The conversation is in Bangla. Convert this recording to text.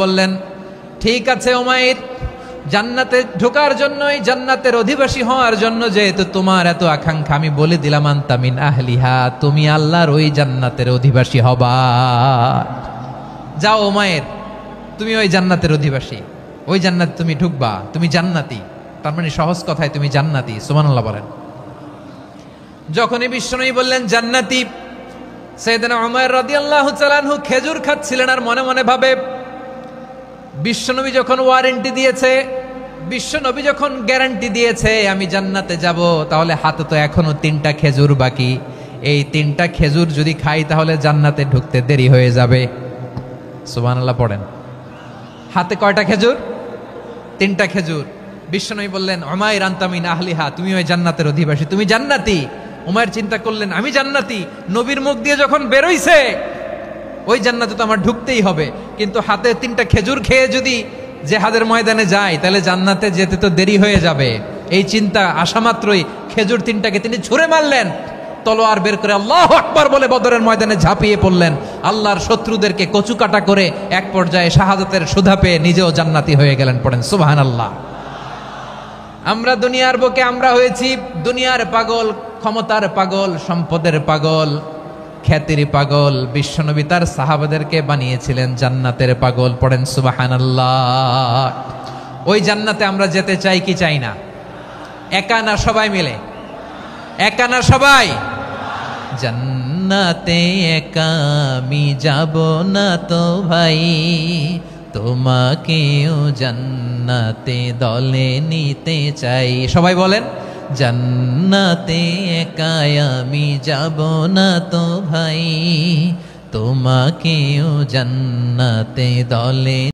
বললেন, ঠিক আছে উমাইর, জান্নাতে ঢোকার জন্যই, জান্নাতের অধিবাসী হওয়ার জন্য যেহেতু তোমার এত আকাঙ্ক্ষা, আমি বলে দিলাম আনতা মিন আহলিহা, তুমি আল্লাহর ওই জান্নাতের অধিবাসী হবা। যাও উমাইর, তুমি ওই জান্নাতের অধিবাসী, ওই জান্নাতে তুমি ঢুকবা, তুমি জান্নাতি। তার মানে সহজ কথায় তুমি জান্নাতি। সুবহানাল্লাহ বলেন। যখনই বিশ্বনবী বললেন জান্নাতি, সাইয়েদনা উমাইর রাদিয়াল্লাহু তাআলা আনহু খেজুর খাচ্ছিলেন আর মনে মনে ভাবে, বিশ্বনবী যখন ওয়ারেন্টি দিয়েছে, বিশ্বনবী যখন গ্যারান্টি দিয়েছে আমি জান্নাতে যাব, তাহলে হাতে তো এখনো 3টা খেজুর বাকি। এই 3টা খেজুর যদি খাই তাহলে জান্নাতে ঢুকতে দেরি হয়ে যাবে। সুবহানাল্লাহ পড়েন। হাতে কয়টা খেজুর? 3টা খেজুর। বিশ্বনবী বললেন, উমাইর আনতা মিন আহলিহা, তুমি ওই জান্নাতের অধিবাসী, তুমি জান্নাতি। উমাইর চিন্তা করলেন, আমি জান্নাতি, নবীর মুখ দিয়ে যখন বেরোইছে ওই জান্নাতে তো আমার ঢুকতেই হবে, কিন্তু হাতে 3টা খেজুর খেয়ে যদি জিহাদের ময়দানে যাই তাহলে জান্নাতে যেতে তো দেরি হয়ে যাবে। এই চিন্তা আসা মাত্রই খেজুর 3টাকে তিনি ছুঁড়ে মারলেন, তলোয়ার বের করে আল্লাহু আকবার বলে বদরের ময়দানে ঝাঁপিয়ে পড়লেন। আল্লাহর শত্রুদেরকে কচুকাটা করে এক পর্যায়ে শাহাদাতের সুধা পেয়ে নিজেও জান্নাতি হয়ে গেলেন। পড়েন সুবহানাল্লাহ। আমরা দুনিয়ার বুকে আমরা হয়েছি দুনিয়ার পাগল, ক্ষমতার পাগল, সম্পদের পাগল, খ্যাতির পাগল। বিশ্বনবী তার সাহাবাদেরকে বানিয়েছিলেন জান্নাতের পাগল। পড়েন সুবহানাল্লাহ। ওই জান্নাতে আমরা যেতে চাই কি চাই না? একা না সবাই মিলে? একা না সবাই? জান্নাতে একা আমি যাব না তো ভাই, তোমাকেও জান্নাতে দলে নিতে চাই। সবাই বলেন, জান্নাতে একা আমি যাব না তো ভাই, তোমাকেও জান্নাতে দলে